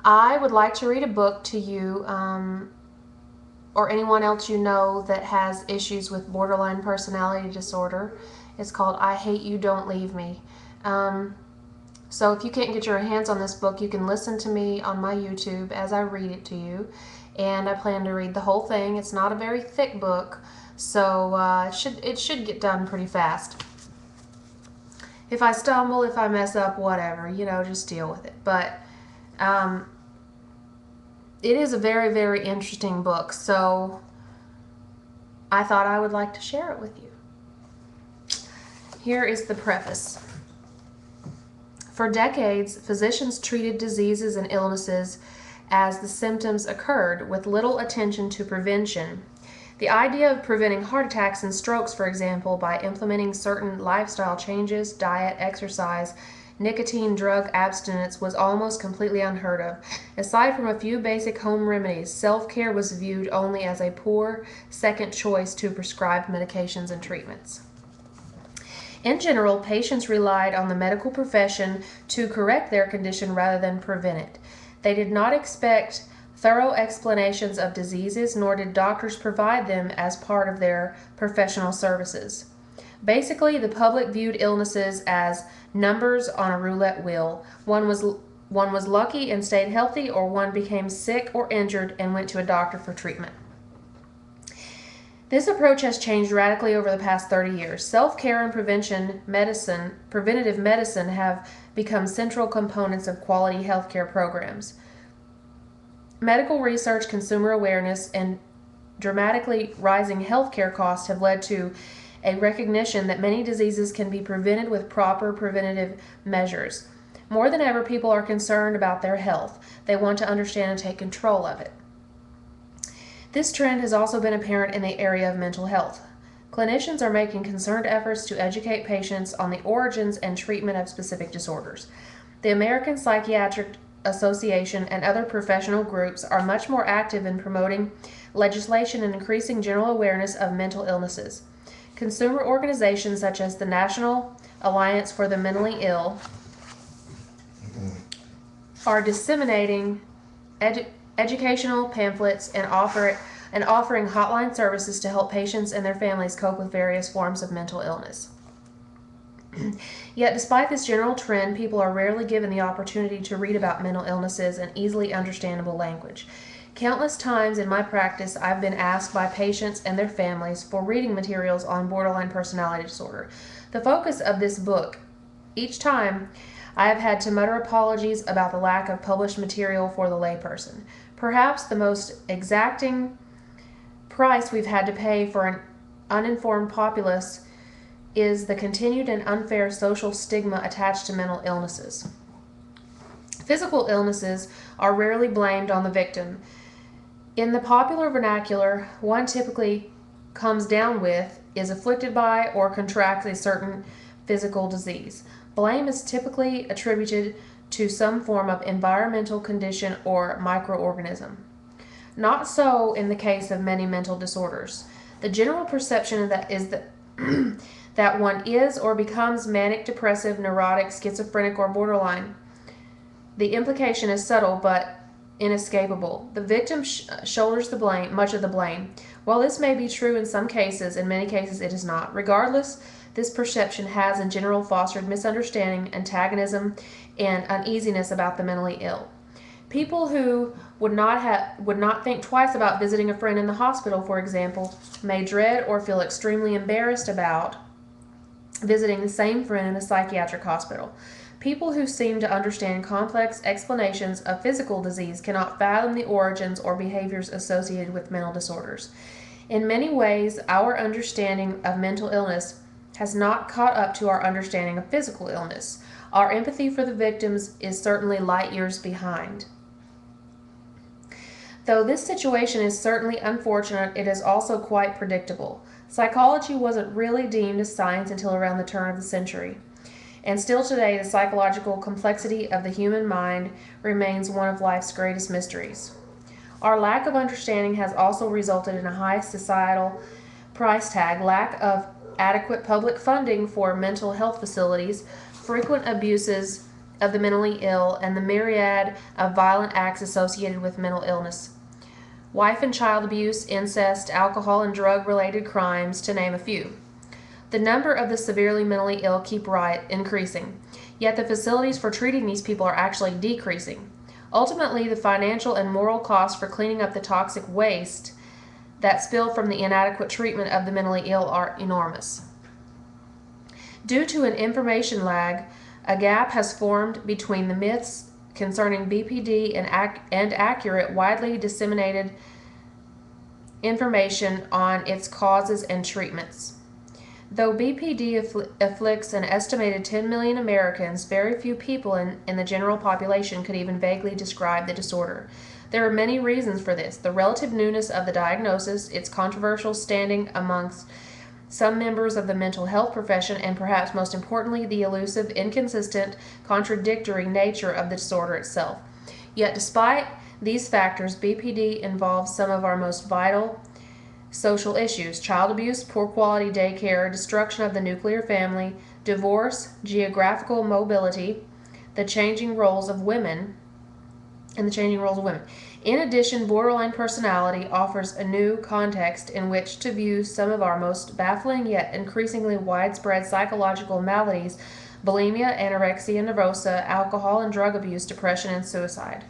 I would like to read a book to you, or anyone else you know that has issues with borderline personality disorder. It's called I Hate You, Don't Leave Me. So if you can't get your hands on this book, you can listen to me on my YouTube as I read it to you. And I plan to read the whole thing. It's not a very thick book, so it should get done pretty fast. If I stumble, if I mess up, whatever, just deal with it. But it is a very, very interesting book, so I thought I would like to share it with you. Here is the preface. For decades, physicians treated diseases and illnesses as the symptoms occurred, with little attention to prevention. The idea of preventing heart attacks and strokes, for example, by implementing certain lifestyle changes, diet, exercise, nicotine, drug abstinence, was almost completely unheard of. Aside from a few basic home remedies, self-care was viewed only as a poor second choice to prescribed medications and treatments. In general, patients relied on the medical profession to correct their condition rather than prevent it. They did not expect thorough explanations of diseases, nor did doctors provide them as part of their professional services. Basically, the public viewed illnesses as numbers on a roulette wheel. One was lucky and stayed healthy, or one became sick or injured and went to a doctor for treatment. This approach has changed radically over the past 30 years. Self-care and preventative medicine have become central components of quality healthcare programs. Medical research, consumer awareness, and dramatically rising healthcare costs have led to a recognition that many diseases can be prevented with proper preventative measures. More than ever, people are concerned about their health. They want to understand and take control of it. This trend has also been apparent in the area of mental health. Clinicians are making concerted efforts to educate patients on the origins and treatment of specific disorders. The American Psychiatric Association and other professional groups are much more active in promoting legislation and increasing general awareness of mental illnesses. Consumer organizations such as the National Alliance for the Mentally Ill are disseminating educational pamphlets and offering hotline services to help patients and their families cope with various forms of mental illness. Yet, despite this general trend, people are rarely given the opportunity to read about mental illnesses in easily understandable language. Countless times in my practice, I've been asked by patients and their families for reading materials on borderline personality disorder. The focus of this book, each time, I have had to mutter apologies about the lack of published material for the layperson. Perhaps the most exacting price we've had to pay for an uninformed populace is the continued and unfair social stigma attached to mental illnesses. Physical illnesses are rarely blamed on the victim. In the popular vernacular, one typically comes down with, is afflicted by, or contracts a certain physical disease. Blame is typically attributed to some form of environmental condition or microorganism. Not so in the case of many mental disorders. The general perception is that that one is or becomes manic, depressive, neurotic, schizophrenic, or borderline. The implication is subtle but inescapable. The victim shoulders much of the blame. While this may be true in some cases, in many cases it is not. Regardless, this perception has in general fostered misunderstanding, antagonism, and uneasiness about the mentally ill. People who would not think twice about visiting a friend in the hospital, for example, may dread or feel extremely embarrassed about visiting the same friend in a psychiatric hospital. People who seem to understand complex explanations of physical disease cannot fathom the origins or behaviors associated with mental disorders. In many ways, our understanding of mental illness has not caught up to our understanding of physical illness. Our empathy for the victims is certainly light years behind. Though this situation is certainly unfortunate, it is also quite predictable. Psychology wasn't really deemed a science until around the turn of the century. And still today, the psychological complexity of the human mind remains one of life's greatest mysteries. Our lack of understanding has also resulted in a high societal price tag, lack of adequate public funding for mental health facilities, frequent abuses of the mentally ill and the myriad of violent acts associated with mental illness. Wife and child abuse, incest, alcohol and drug-related crimes, to name a few. The number of the severely mentally ill keep increasing, yet the facilities for treating these people are actually decreasing. Ultimately, the financial and moral costs for cleaning up the toxic waste that spill from the inadequate treatment of the mentally ill are enormous. Due to an information lag, a gap has formed between the myths concerning BPD and accurate, widely disseminated information on its causes and treatments. Though BPD afflicts an estimated 10 million Americans, very few people in the general population could even vaguely describe the disorder. There are many reasons for this: the relative newness of the diagnosis, its controversial standing amongst some members of the mental health profession, and perhaps most importantly, the elusive, inconsistent, contradictory nature of the disorder itself. Yet despite these factors, BPD involves some of our most vital social issues: child abuse, poor quality daycare, destruction of the nuclear family, divorce, geographical mobility, the changing roles of women. In addition, borderline personality offers a new context in which to view some of our most baffling yet increasingly widespread psychological maladies: bulimia, anorexia nervosa, alcohol and drug abuse, depression, and suicide.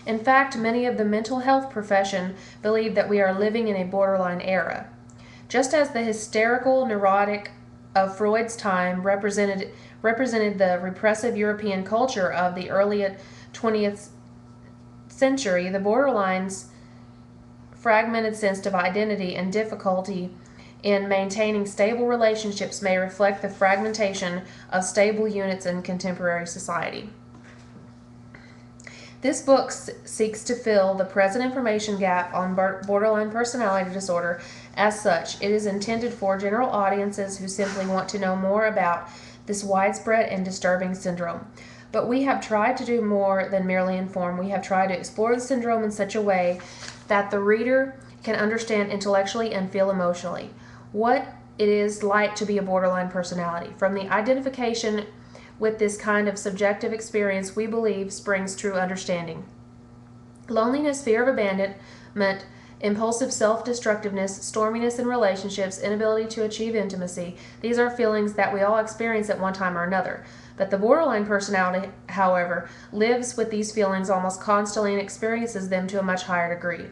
In fact, many of the mental health profession believe that we are living in a borderline era. Just as the hysterical neurotic of Freud's time represented the repressive European culture of the early 20th century, the borderline's fragmented sense of identity and difficulty in maintaining stable relationships may reflect the fragmentation of stable units in contemporary society. This book seeks to fill the present information gap on borderline personality disorder. As such, it is intended for general audiences who simply want to know more about this widespread and disturbing syndrome. But we have tried to do more than merely inform. We have tried to explore the syndrome in such a way that the reader can understand intellectually and feel emotionally what it is like to be a borderline personality. From the identification with this kind of subjective experience, we believe, springs true understanding. Loneliness, fear of abandonment, impulsive self-destructiveness, storminess in relationships, inability to achieve intimacy, these are feelings that we all experience at one time or another. But the borderline personality, however, lives with these feelings almost constantly and experiences them to a much higher degree.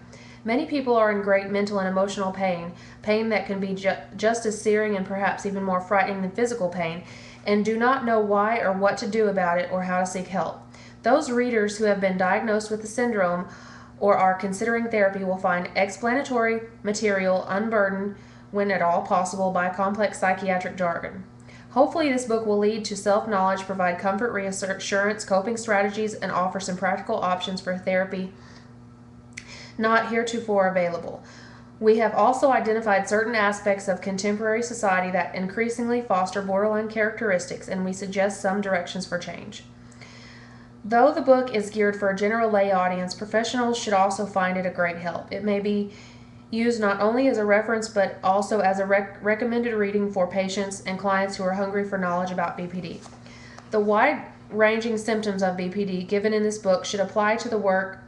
Many people are in great mental and emotional pain that can be just as searing and perhaps even more frightening than physical pain, and do not know why or what to do about it or how to seek help. Those readers who have been diagnosed with the syndrome or are considering therapy will find explanatory material unburdened, when at all possible, by complex psychiatric jargon. Hopefully this book will lead to self-knowledge, provide comfort, reassurance, coping strategies, and offer some practical options for therapy not heretofore available. We have also identified certain aspects of contemporary society that increasingly foster borderline characteristics, and we suggest some directions for change. Though the book is geared for a general lay audience, professionals should also find it a great help. It may be used not only as a reference but also as a recommended reading for patients and clients who are hungry for knowledge about BPD. The wide-ranging symptoms of BPD given in this book should apply to the work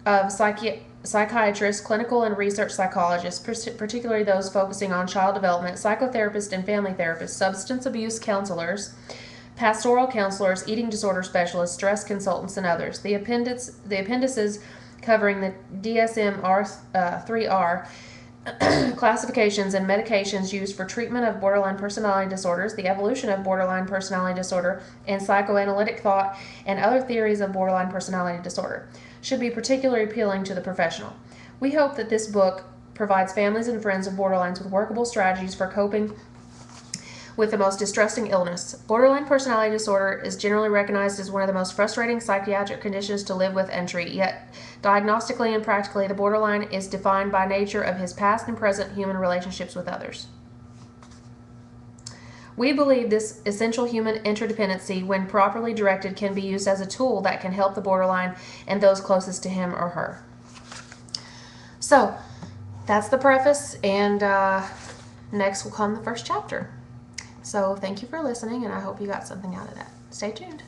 of psychiatrists, clinical and research psychologists, particularly those focusing on child development, psychotherapists and family therapists, substance abuse counselors, pastoral counselors, eating disorder specialists, stress consultants, and others. The appendices covering the DSM-3R classifications and medications used for treatment of borderline personality disorders, the evolution of borderline personality disorder, and psychoanalytic thought and other theories of borderline personality disorder should be particularly appealing to the professional. We hope that this book provides families and friends of borderlines with workable strategies for coping with the most distressing illness. Borderline personality disorder is generally recognized as one of the most frustrating psychiatric conditions to live with and treat, yet diagnostically and practically, the borderline is defined by nature of his past and present human relationships with others. We believe this essential human interdependency, when properly directed, can be used as a tool that can help the borderline and those closest to him or her. So, that's the preface, and next will come the first chapter. So, thank you for listening, and I hope you got something out of that. Stay tuned.